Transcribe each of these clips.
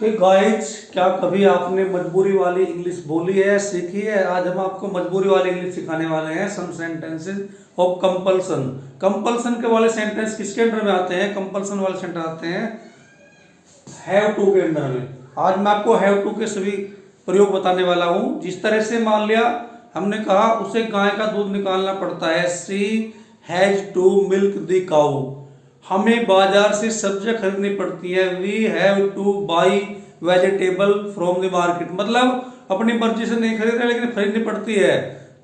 Hey guys, क्या कभी आपने मजबूरी वाली इंग्लिश बोली है, सीखी है? आज हम आपको मजबूरी वाली इंग्लिश सिखाने वाले हैं। Some sentences of compulsion. Compulsion के वाले सेंटेंस किसके अंडर में आते हैं? कंपल्सन वाले सेंटेंस आते हैं हैव टू के अंडर में। आज मैं आपको हैव टू के सभी प्रयोग बताने वाला हूं। जिस तरह से मान लिया हमने कहा उसे गाय का दूध निकालना पड़ता है, she has to milk the cow. हमें बाजार से सब्जियां खरीदनी पड़ती है, we have to buy vegetable from the market. मतलब अपनी मर्जी से नहीं खरीद रहे लेकिन खरीदनी पड़ती है।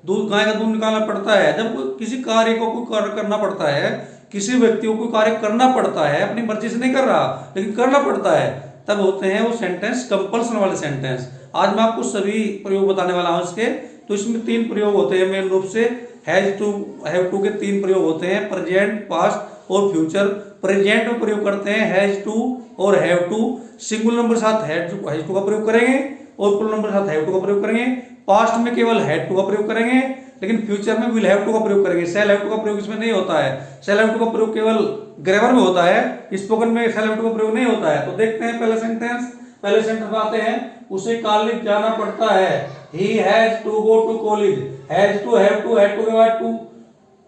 दूध, गाय का दूध निकालना पड़ता है। जब किसी कार्य को कोई कार्य करना पड़ता है, किसी व्यक्ति को कोई कार्य करना पड़ता है, अपनी मर्जी से नहीं कर रहा लेकिन करना पड़ता है, तब होते हैं वो सेंटेंस कंपल्सन वाले सेंटेंस। आज मैं आपको सभी प्रयोग बताने वाला हूं इसके। तो इसमें तीन प्रयोग होते हैं मेन रूप से। हैज टू, हैव टू के तीन प्रयोग होते हैं, प्रेजेंट, पास्ट और फ्यूचर। प्रेजेंट में प्रयोग करते हैं हैज टू और हैव टू। सिंगुलर नंबर के साथ हैज टू का प्रयोग करेंगे और प्लूरल नंबर के साथ हैव टू का प्रयोग करेंगे। पास्ट में केवल हैड टू का प्रयोग करेंगे, लेकिन फ्यूचर में विल हैव टू का प्रयोग करेंगे। शैल हैव टू का प्रयोग इसमें नहीं होता है। शैल हैव टू का प्रयोग केवल ग्रामर में होता है, स्पोकन में शैल हैव टू का प्रयोग नहीं होता है। तो देखते हैं पहला सेंटेंस। पहले सेंटेंस में आते हैं, उसे कॉलेज जाना पड़ता है, he has to go to college. Has to, have to, had to के बाद टू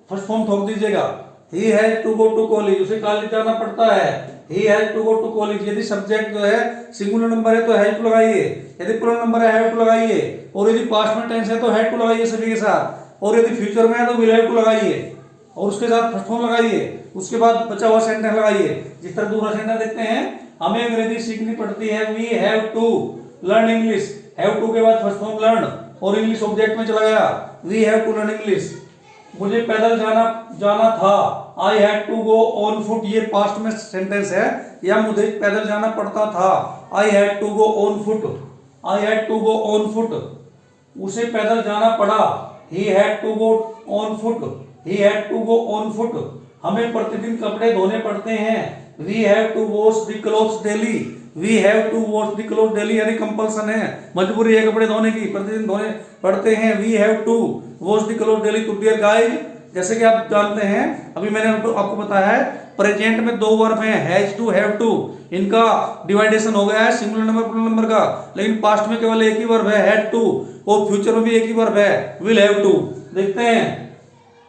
फर्स्ट फॉर्म ठोक दीजिएगा। He has to go to college, उसे कॉलेज जाना पड़ता है, he has to go to college. यदि सब्जेक्ट जो है सिंगुलर नंबर है तो हैज टू लगाइए, यदि प्लूरल नंबर है हैव टू लगाइए, और यदि पास्ट में टेंस है तो हैड टू लगाइए सभी के साथ, और यदि फ्यूचर में है तो विल हैव टू लगाइए और उसके साथ फर्स्ट फॉर्म लगाइए। उसके बाद बचा हुआ सेंटेंस लगाइए। जिस तरह दूसरा सेंटेंस देखते हैं, हमें अंग्रेजी सीखनी पड़ती है, we have to learn English. Have to के बाद फर्स्ट फॉर्म लर्न और इंग्लिश ऑब्जेक्ट में चला गया, we have to learn English. मुझे पैदल जाना था, I had to go on foot. ये पास्ट में सेंटेंस है, या मुझे पैदल जाना पड़ता था, I had to go on foot, I had to go on foot. उसे पैदल जाना पड़ा, he had to go on foot, he had to go on foot. हमें प्रतिदिन कपड़े धोने पड़ते हैं, we have to wash the clothes daily, we have to wash the cloth daily. यानी कंपल्सन है, मजबूरी है कपड़े धोने की, प्रतिदिन धोने पड़ते हैं, we have to wash the cloth daily. To dear guys, जैसे कि आप जानते हैं, अभी मैंने आपको बताया है, प्रेजेंट में दो वर्ब हैं, हैज टू, हैव टू। इनका डिवाइडेशन हो गया है सिंगुलर नंबर प्लूरल नंबर का, लेकिन पास्ट में केवल एक ही वर्ब है, हैड टू, और फ्यूचर में भी एक ही वर्ब है, विल हैव टू। देखते हैं,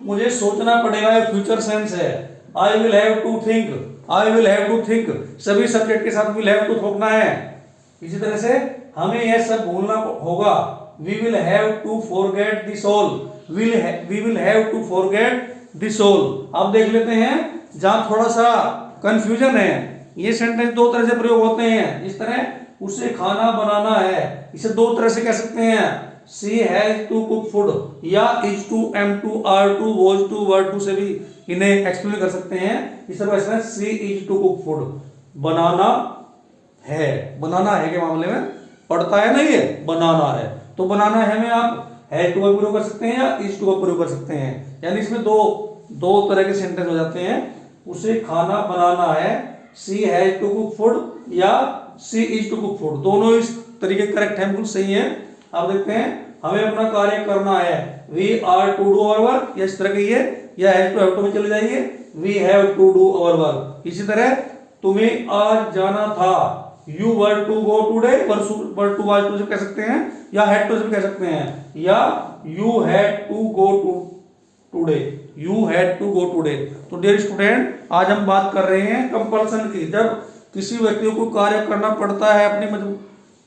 मुझे सोचना पड़ेगा, ये फ्यूचर सेंस है, I will have to think, I will have to think. सभी सब्जेक्ट के साथ विल हैव टू ठोकना है। इसी तरह से हमें यह सब भूलना होगा, we will have to forget the soul, we will have to forget the soul. अब देख लेते हैं जहां थोड़ा सा कंफ्यूजन है। ये सेंटेंस दो तरह से प्रयोग होते हैं। इस तरह उसे खाना बनाना है, इसे दो तरह से कह सकते हैं, she has to cook food, या is to, am to, are to, was to, were to से भी इन्हें एक्सप्लेन कर सकते हैं। इस तरह she is to cook food, बनाना है। बनाना है के मामले में पढ़ता है, नहीं है, बनाना है। तो बनाना है में आप हैज टू का प्रयोग कर सकते हैं या इज टू का प्रयोग कर सकते हैं। यानी इसमें दो तरह के सेंटेंस हो जाते हैं। उसे खाना बनाना है, she has to cook food, या सी इज टू कुक फूड। दोनों इस तरीके करेक्ट है, बिल्कुल सही है। अब देखते हैं, हमें अपना कार्य करना है, we are to do our work, या इस तरह कहिए, या हैव टू में चले जाइए, we have to do our work. इसी तरह तुम्हें आज जाना था, you were to go today, were to was to से कह सकते हैं, या हैड टू से भी कह सकते हैं, या you had to go to today, you had to go today. तो डियर स्टूडेंट, आज हम बात कर रहे हैं कंपल्सन की। जब किसी व्यक्ति को कार्य करना पड़ता है, अपनी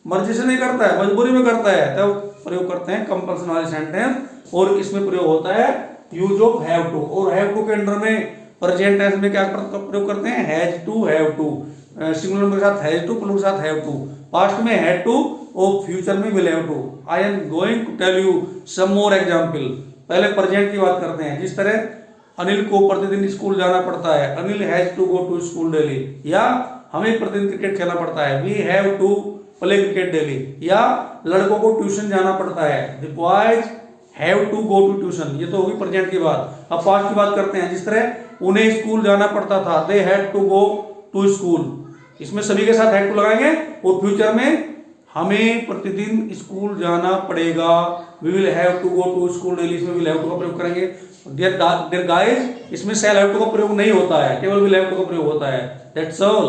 मर्जी से नहीं करता है, मजबूरी में करता है, तब प्रयोग करते हैं कंपल्सन वाले सेंटेंस। और इसमें प्रयोग होता है यूज ऑफ हैव टू। और हैव टू के अंडर में प्रेजेंट टेंस में क्या प्रयोग करते हैं, has to, have to. Singular number के साथ हैज टू, प्लूरल के साथ हैव टू। पास्ट में हैड टू और फ्यूचर में will have to. I am going to tell you some more example. पहले प्रेजेंट की बात करते हैं। जिस तरह अनिल को प्रतिदिन स्कूल जाना पड़ता है, Anil has to go to school daily. या हमें प्रतिदिन क्रिकेट खेलना पड़ता है, we have to play cricket daily. या लड़कों को ट्यूशन जाना पड़ता है, the boys have to go to tuition. ये तो होगी प्रेजेंट की बात। अब पास्ट की बात करते हैं। जिस तरह उन्हें स्कूल जाना पड़ता था, they had to go to school. इसमें सभी के साथ हैड टू लगाएंगे। और फ्यूचर में हमें प्रतिदिन स्कूल जाना पड़ेगा, we will have to go to school daily. इसमें विल हैव टू का प्रयोग करेंगे। डियर गाइस, इसमें शैल हैव टू का प्रयोग नहीं होता है, केवल विल हैव टू का प्रयोग होता है। That's all.